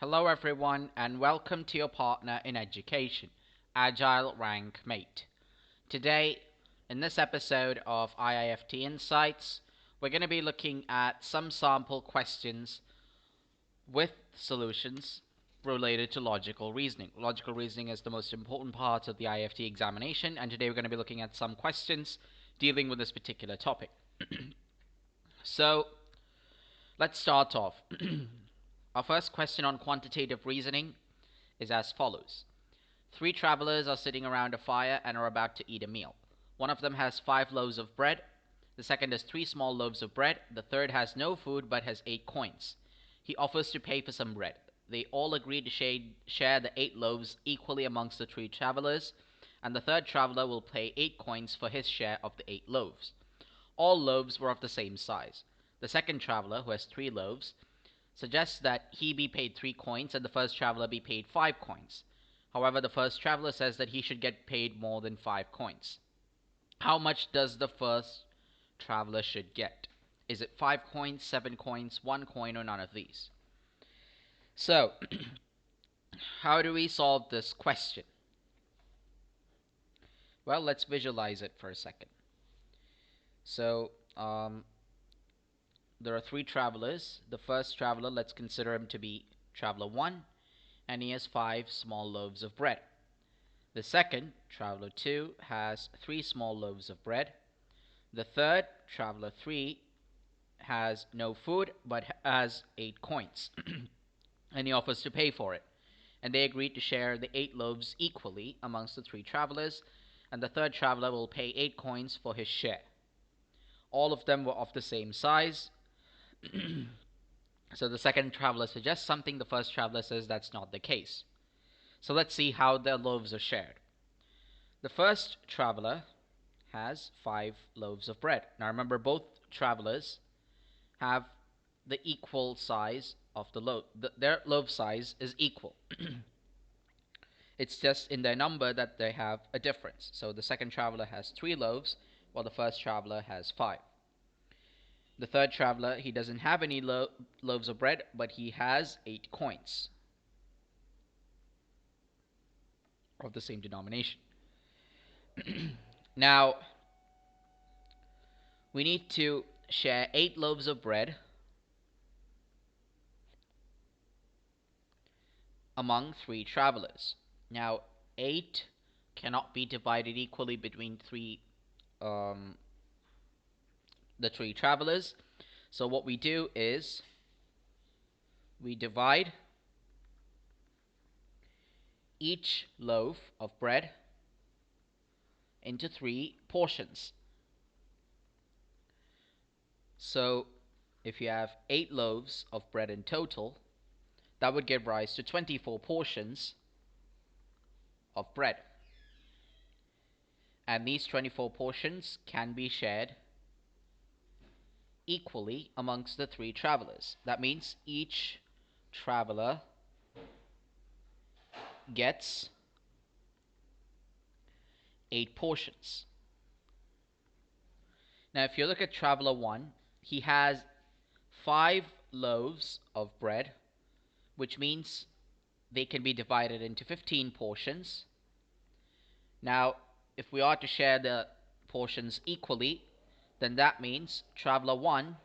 Hello everyone and welcome to your partner in education, Agile Rank Mate. Today, in this episode of IIFT Insights, we're going to be looking at some sample questions with solutions related to logical reasoning. Logical reasoning is the most important part of the IIFT examination, and today we're going to be looking at some questions dealing with this particular topic. So, let's start off. Our first question on quantitative reasoning is as follows. Three travelers are sitting around a fire and are about to eat a meal. One of them has 5 loaves of bread, the second has 3 small loaves of bread, the third has no food but has 8 coins. He offers to pay for some bread. They all agree to share the 8 loaves equally amongst the 3 travelers, and the third traveler will pay 8 coins for his share of the 8 loaves. All loaves were of the same size. The second traveler, who has 3 loaves, suggests that he be paid 3 coins and the first traveler be paid 5 coins. However, the first traveler says that he should get paid more than 5 coins. How much does the first traveler should get? Is it 5 coins, 7 coins, 1 coin, or none of these? So, how do we solve this question? Well, let's visualize it for a second. So, there are 3 travelers. The first traveler, let's consider him to be traveler 1, and he has 5 small loaves of bread. The second, traveler 2, has 3 small loaves of bread. The third, traveler 3, has no food but has 8 coins, and he offers to pay for it. And they agreed to share the 8 loaves equally amongst the 3 travelers, and the third traveler will pay 8 coins for his share. All of them were of the same size. So the second traveler suggests something, the first traveler says that's not the case. So let's see how the loaves are shared. The first traveler has 5 loaves of bread. Now remember, both travelers have the equal size of the loaf. Their loaf size is equal. It's just in their number that they have a difference. So the second traveler has 3 loaves, while the first traveler has 5. The third traveler, he doesn't have any loaves of bread, but he has 8 coins of the same denomination. Now, we need to share 8 loaves of bread among 3 travelers. Now, 8 cannot be divided equally between the 3 travelers. So what we do is we divide each loaf of bread into 3 portions. So if you have 8 loaves of bread in total, that would give rise to 24 portions of bread. And these 24 portions can be shared equally amongst the 3 travelers. That means each traveler gets 8 portions. Now if you look at traveler 1, he has 5 loaves of bread, which means they can be divided into 15 portions. Now if we are to share the portions equally, then that means traveler 1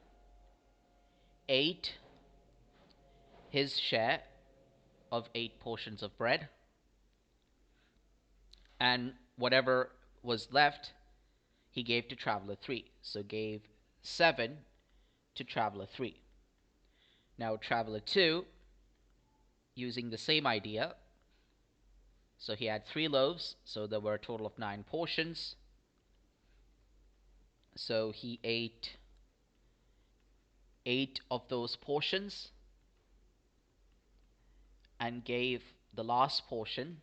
ate his share of 8 portions of bread, and whatever was left he gave to traveler 3. So gave 7 to traveler 3. Now traveler 2, using the same idea, so he had 3 loaves, so there were a total of 9 portions. So he ate 8 of those portions and gave the last portion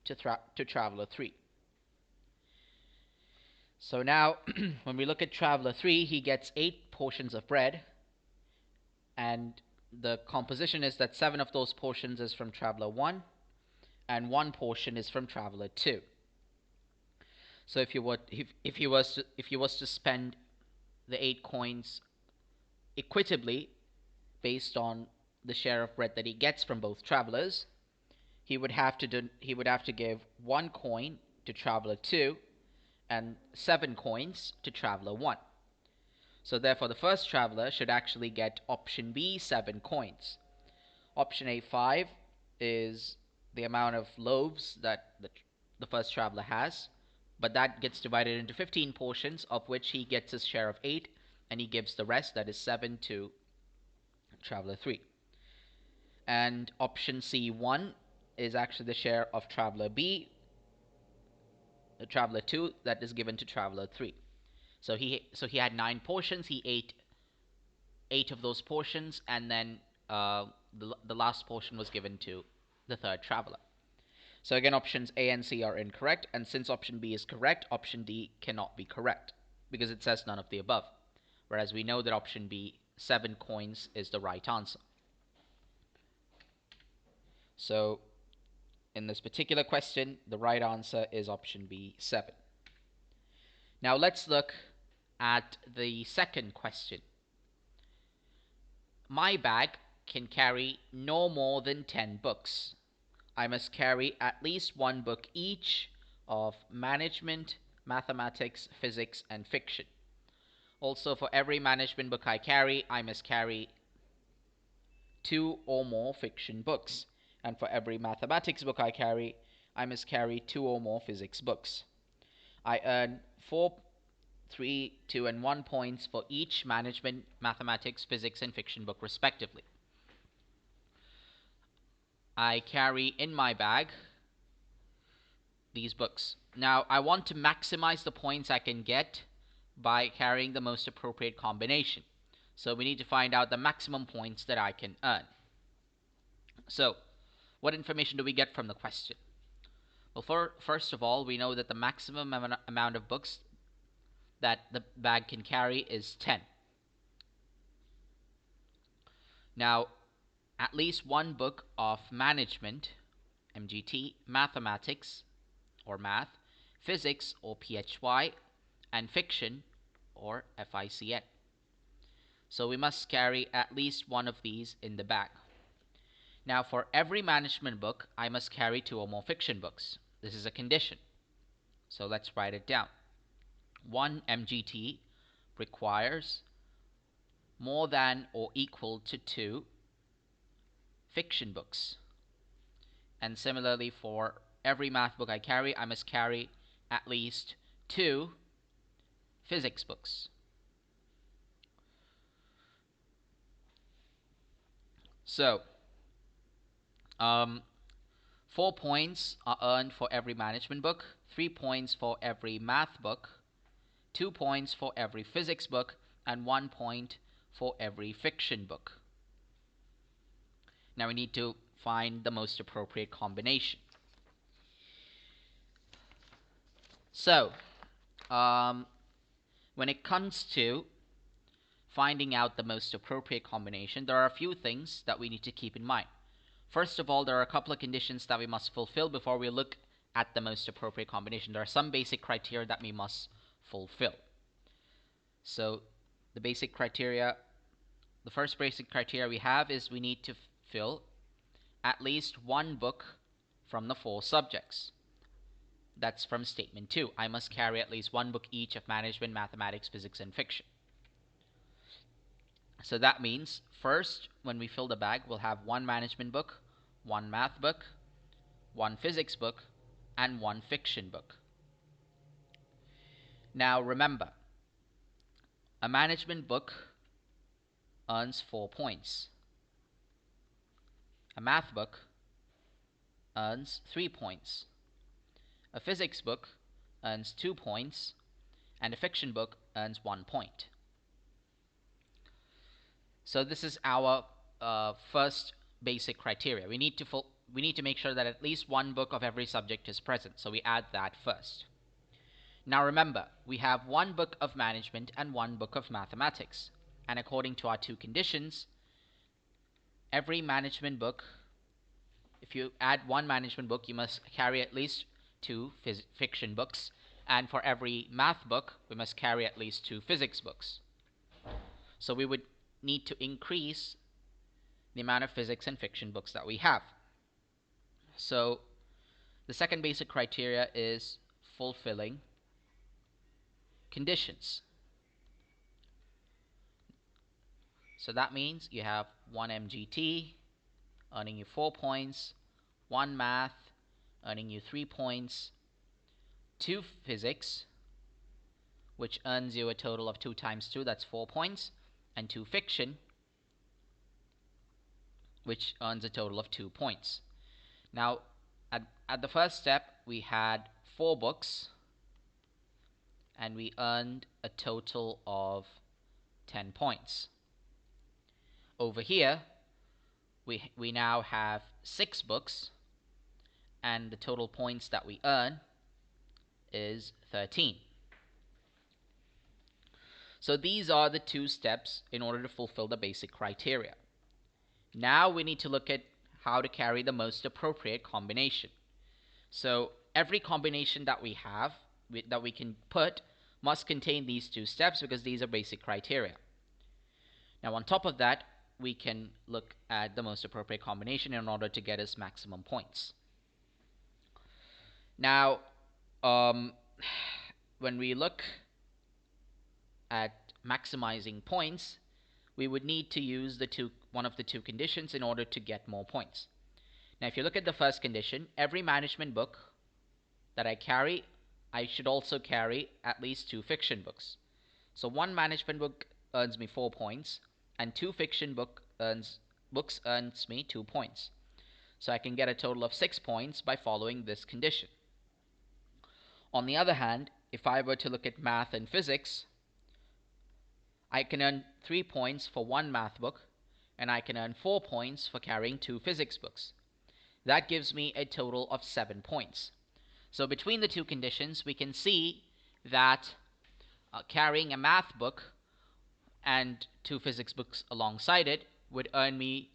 to traveler 3. So now when we look at traveler 3, he gets 8 portions of bread, and the composition is that 7 of those portions is from traveler 1 and 1 portion is from traveler 2. So if you was to spend the 8 coins equitably based on the share of bread that he gets from both travelers, he would have to give 1 coin to traveler 2 and 7 coins to traveler 1. So therefore the first traveler should actually get option B, 7 coins. Option A, 5, is the amount of loaves that the first traveler has, but that gets divided into 15 portions, of which he gets his share of 8, and he gives the rest, that is 7, to traveler 3. And option C, 1, is actually the share of traveler B, the traveler 2, that is given to traveler 3. So he had 9 portions. He ate 8 of those portions, and then the last portion was given to the third traveler. So again, options A and C are incorrect, and since option B is correct, option D cannot be correct because it says none of the above. Whereas we know that option B, 7 coins, is the right answer. So in this particular question, the right answer is option B, 7. Now let's look at the second question. My bag can carry no more than 10 books. I must carry at least 1 book each of management, mathematics, physics, and fiction. Also, for every management book I carry, I must carry 2 or more fiction books. And for every mathematics book I carry, I must carry 2 or more physics books. I earn 4, 3, 2, and 1 points for each management, mathematics, physics, and fiction book respectively. I carry in my bag these books. Now, I want to maximize the points I can get by carrying the most appropriate combination. So we need to find out the maximum points that I can earn. So, what information do we get from the question? Well, first of all, we know that the maximum amount of books that the bag can carry is 10. Now, at least 1 book of management, MGT, mathematics, or math, physics, or PHY, and fiction, or FICN. So we must carry at least 1 of these in the bag. Now, for every management book, I must carry 2 or more fiction books. This is a condition. So let's write it down. 1 MGT requires more than or equal to 2 fiction books. And similarly, for every math book I carry, I must carry at least 2 physics books. So, 4 points are earned for every management book, 3 points for every math book, 2 points for every physics book, and 1 point for every fiction book. Now we need to find the most appropriate combination. So, when it comes to finding out the most appropriate combination, there are a few things that we need to keep in mind. First of all, there are a couple of conditions that we must fulfill before we look at the most appropriate combination. There are some basic criteria that we must fulfill. So, the first basic criteria we have is we need to fill at least 1 book from the 4 subjects. That's from statement 2. I must carry at least 1 book each of management, mathematics, physics, and fiction. So that means, first, when we fill the bag, we'll have 1 management book, 1 math book, 1 physics book, and 1 fiction book. Now remember, a management book earns 4 points. A math book earns 3 points. A physics book earns 2 points, and a fiction book earns 1 point. So this is our first basic criteria. We need to make sure that at least 1 book of every subject is present, so we add that first. Now remember, we have 1 book of management and 1 book of mathematics, and according to our 2 conditions, every management book, if you add 1 management book, you must carry at least 2 fiction books, and for every math book, we must carry at least 2 physics books. So we would need to increase the amount of physics and fiction books that we have. So the second basic criteria is fulfilling conditions. So that means you have 1 MGT earning you 4 points, 1 math earning you 3 points, 2 physics, which earns you a total of 2 times 2, that's 4 points, and 2 fiction, which earns a total of 2 points. Now, at the first step, we had 4 books, and we earned a total of 10 points. Over here, we now have 6 books, and the total points that we earn is 13. So these are the 2 steps in order to fulfill the basic criteria. Now we need to look at how to carry the most appropriate combination. So every combination that we have, that we can put, must contain these 2 steps because these are basic criteria. Now on top of that, we can look at the most appropriate combination in order to get us maximum points. Now, when we look at maximizing points, we would need to use one of the 2 conditions in order to get more points. Now, if you look at the first condition, every management book that I carry, I should also carry at least 2 fiction books. So 1 management book earns me 4 points, and 2 fiction books earns me 2 points. So I can get a total of 6 points by following this condition. On the other hand, if I were to look at math and physics, I can earn 3 points for 1 math book, and I can earn 4 points for carrying 2 physics books. That gives me a total of 7 points. So between the 2 conditions, we can see that carrying a math book and 2 physics books alongside it would earn me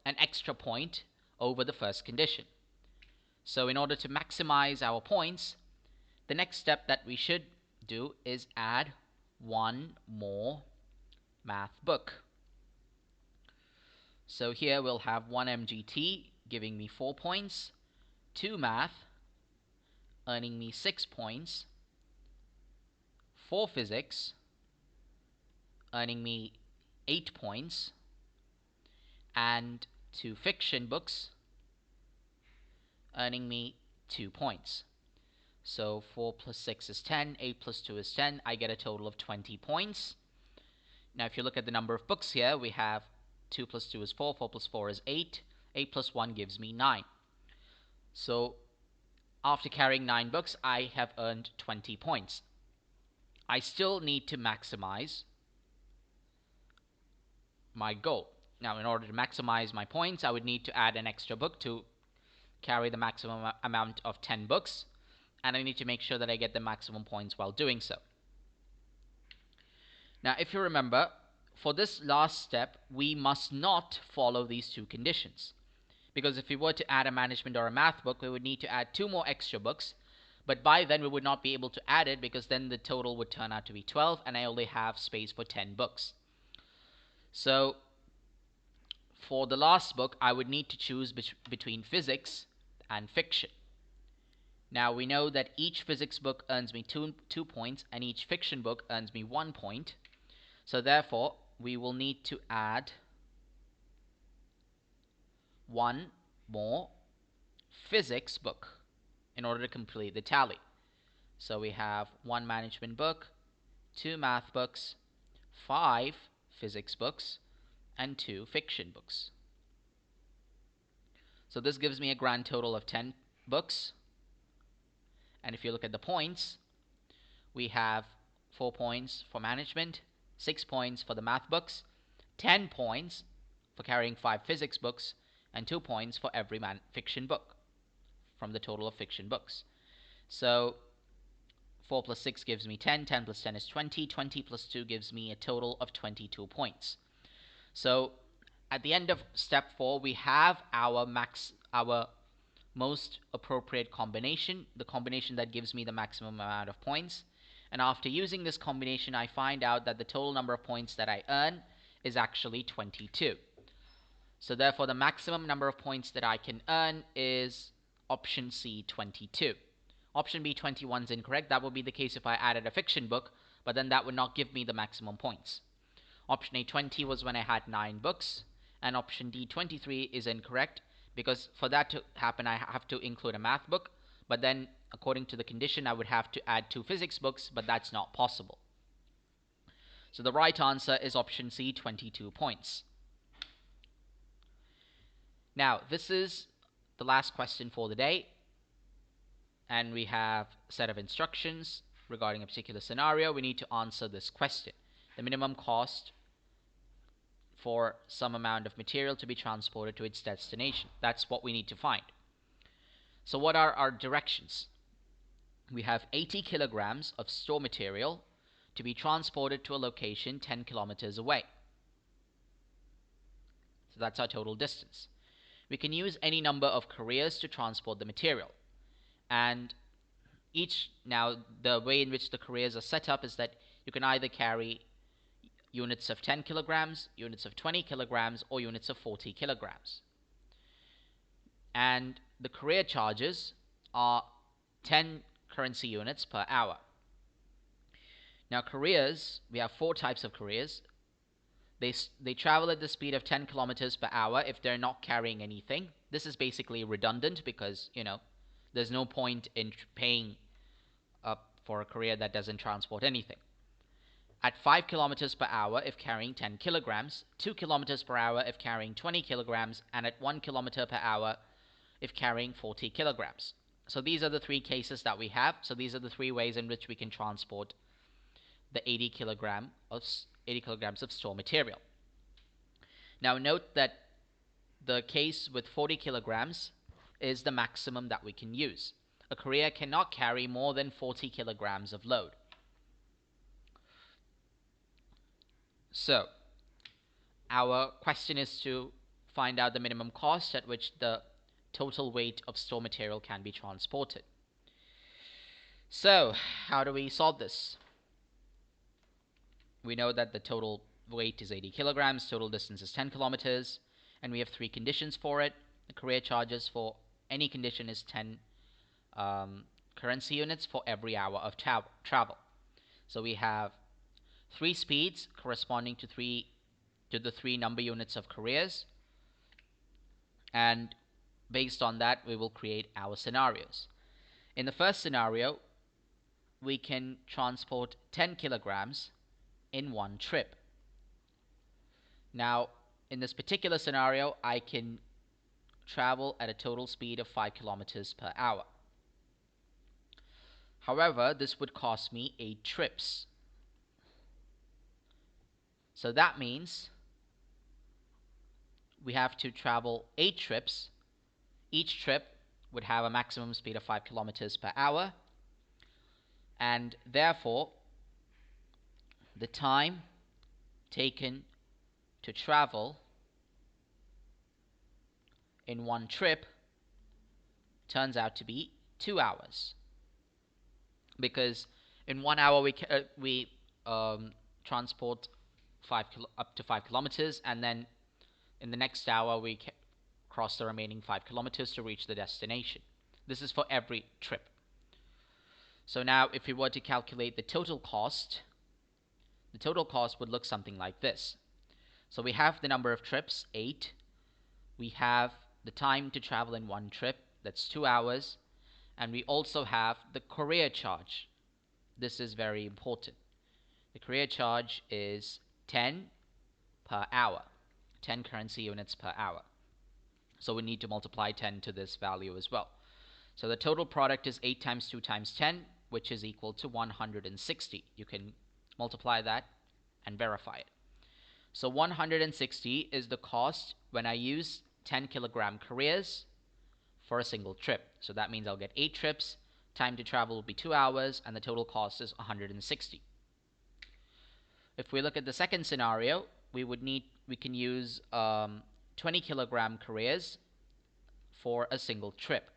an extra point over the first condition. So in order to maximize our points, the next step that we should do is add 1 more math book. So here we'll have 1 MGT giving me 4 points, 2 math earning me 6 points, 4 physics earning me 8 points, and 2 fiction books earning me 2 points. So 4 plus 6 is 10, 8 plus 2 is 10, I get a total of 20 points. Now if you look at the number of books here, we have 2 plus 2 is 4, 4 plus 4 is 8, 8 plus 1 gives me 9. So after carrying 9 books, I have earned 20 points. I still need to maximize my goal. Now in order to maximize my points, I would need to add an extra book to carry the maximum amount of 10 books, and I need to make sure that I get the maximum points while doing so. Now if you remember, for this last step, we must not follow these 2 conditions. Because if we were to add a management or a math book, we would need to add 2 more extra books, but by then we would not be able to add it because then the total would turn out to be 12 and I only have space for 10 books. So for the last book, I would need to choose between physics and fiction. Now we know that each physics book earns me 2 points and each fiction book earns me 1 point. So therefore, we will need to add 1 more physics book in order to complete the tally. So we have 1 management book, 2 math books, 5 physics books, and 2 fiction books. So this gives me a grand total of 10 books. And if you look at the points, we have 4 points for management, 6 points for the math books, 10 points for carrying 5 physics books, and 2 points for every fiction book from the total of fiction books. So 4 plus 6 gives me 10, 10 plus 10 is 20, 20 plus 2 gives me a total of 22 points. So at the end of step 4, we have our most appropriate combination, the combination that gives me the maximum amount of points. And after using this combination, I find out that the total number of points that I earn is actually 22. So therefore the maximum number of points that I can earn is option C, 22. Option B, 21 is incorrect. That would be the case if I added a fiction book, but then that would not give me the maximum points. Option A, 20 was when I had 9 books, and option D, 23 is incorrect, because for that to happen I have to include a math book, but then according to the condition I would have to add 2 physics books, but that's not possible. So the right answer is option C, 22 points. Now, this is the last question for the day, and we have a set of instructions regarding a particular scenario. We need to answer this question. The minimum cost for some amount of material to be transported to its destination. That's what we need to find. So what are our directions? We have 80 kilograms of store material to be transported to a location 10 kilometers away. So that's our total distance. We can use any number of couriers to transport the material. And now the way in which the couriers are set up is that you can either carry units of 10 kilograms, units of 20 kilograms, or units of 40 kilograms. And the courier charges are 10 currency units per hour. Now couriers, we have 4 types of couriers. They travel at the speed of 10 kilometers per hour if they're not carrying anything. This is basically redundant because, there's no point in paying up for a courier that doesn't transport anything. At 5 kilometers per hour if carrying 10 kilograms, 2 kilometers per hour if carrying 20 kilograms, and at 1 kilometer per hour if carrying 40 kilograms. So these are the 3 cases that we have. So these are the 3 ways in which we can transport the 80 kilograms of store material. Now note that the case with 40 kilograms is the maximum that we can use. A courier cannot carry more than 40 kilograms of load. So our question is to find out the minimum cost at which the total weight of store material can be transported. So how do we solve this? We know that the total weight is 80 kilograms, total distance is 10 kilometers, and we have 3 conditions for it. The courier charges for any condition is 10 currency units for every hour of travel. So we have 3 speeds corresponding to the 3 number units of couriers, and based on that we will create our scenarios. In the first scenario, we can transport 10 kilograms in one trip. Now, in this particular scenario, I can travel at a total speed of 5 kilometers per hour. However, this would cost me 8 trips. So that means we have to travel 8 trips. Each trip would have a maximum speed of 5 kilometers per hour, and therefore the time taken to travel in one trip turns out to be 2 hours, because in 1 hour we transport up to 5 kilometers, and then in the next hour we cross the remaining 5 kilometers to reach the destination. This is for every trip. So now if we were to calculate the total cost would look something like this. So we have the number of trips, 8. We have the time to travel in one trip, that's 2 hours. And we also have the courier charge. This is very important. The courier charge is 10 per hour, 10 currency units per hour. So we need to multiply 10 to this value as well. So the total product is 8 times 2 times 10, which is equal to 160. You can multiply that and verify it. So 160 is the cost when I use 10 kilogram couriers for a single trip. So that means I'll get 8 trips, time to travel will be 2 hours, and the total cost is 160. If we look at the second scenario, we can use 20 kilogram couriers for a single trip.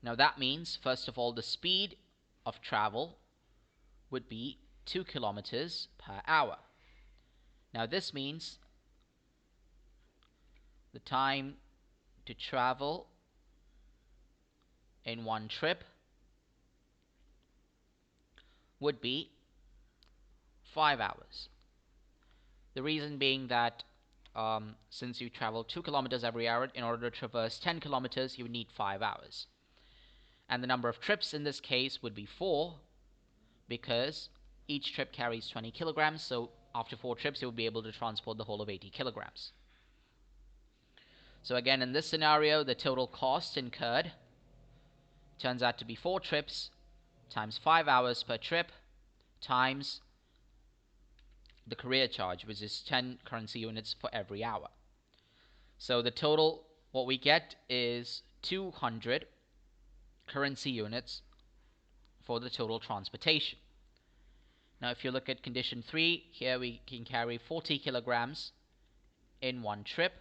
Now that means, first of all, the speed of travel would be 2 kilometers per hour. Now this means the time to travel in one trip would be 5 hours. The reason being that since you travel 2 kilometers every hour, in order to traverse 10 kilometers, you would need 5 hours. And the number of trips in this case would be 4, because each trip carries 20 kilograms, so after 4 trips, you will be able to transport the whole of 80 kilograms. So again, in this scenario, the total cost incurred turns out to be 4 trips times 5 hours per trip times the career charge, which is 10 currency units for every hour. So the total, what we get is 200 currency units for the total transportation. Now if you look at condition 3, here we can carry 40 kilograms in one trip.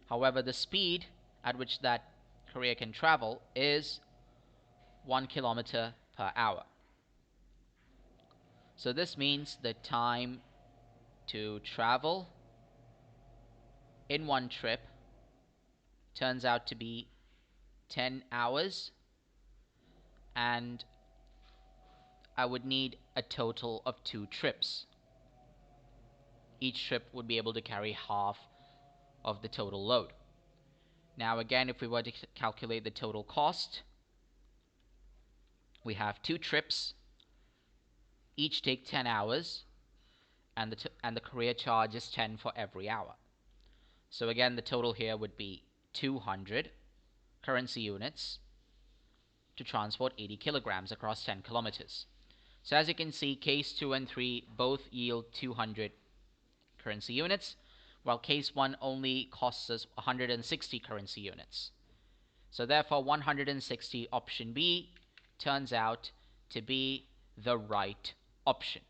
However, the speed at which that courier can travel is 1 kilometer per hour. So this means the time to travel in one trip turns out to be 10 hours, and I would need a total of 2 trips. Each trip would be able to carry half of the total load. Now again, if we were to calculate the total cost, we have 2 trips, each take 10 hours, and the career charge is 10 for every hour. So again, the total here would be 200 currency units to transport 80 kilograms across 10 kilometers. So as you can see, case 2 and 3 both yield 200 currency units, while case 1 only costs us 160 currency units. So therefore 160, option B, turns out to be the right option.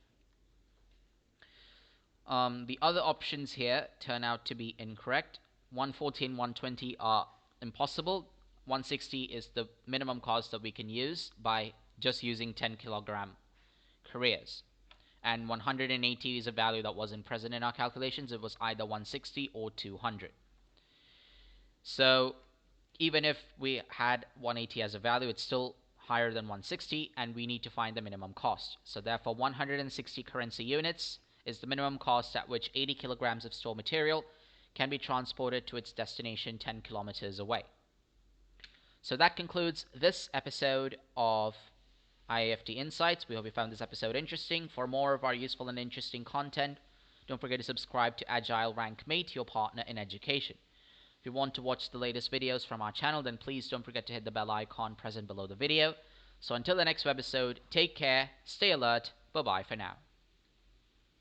The other options here turn out to be incorrect. 140 and 120 are impossible. 160 is the minimum cost that we can use by just using 10 kilogram careers. And 180 is a value that wasn't present in our calculations. It was either 160 or 200. So even if we had 180 as a value, it's still higher than 160, and we need to find the minimum cost. So therefore 160 currency units is the minimum cost at which 80 kilograms of stored material can be transported to its destination 10 kilometers away. So that concludes this episode of IIFT Insights. We hope you found this episode interesting. For more of our useful and interesting content, don't forget to subscribe to Agile Rank Mate, your partner in education. If you want to watch the latest videos from our channel, then please don't forget to hit the bell icon present below the video. So until the next webisode, take care, stay alert, bye-bye for now.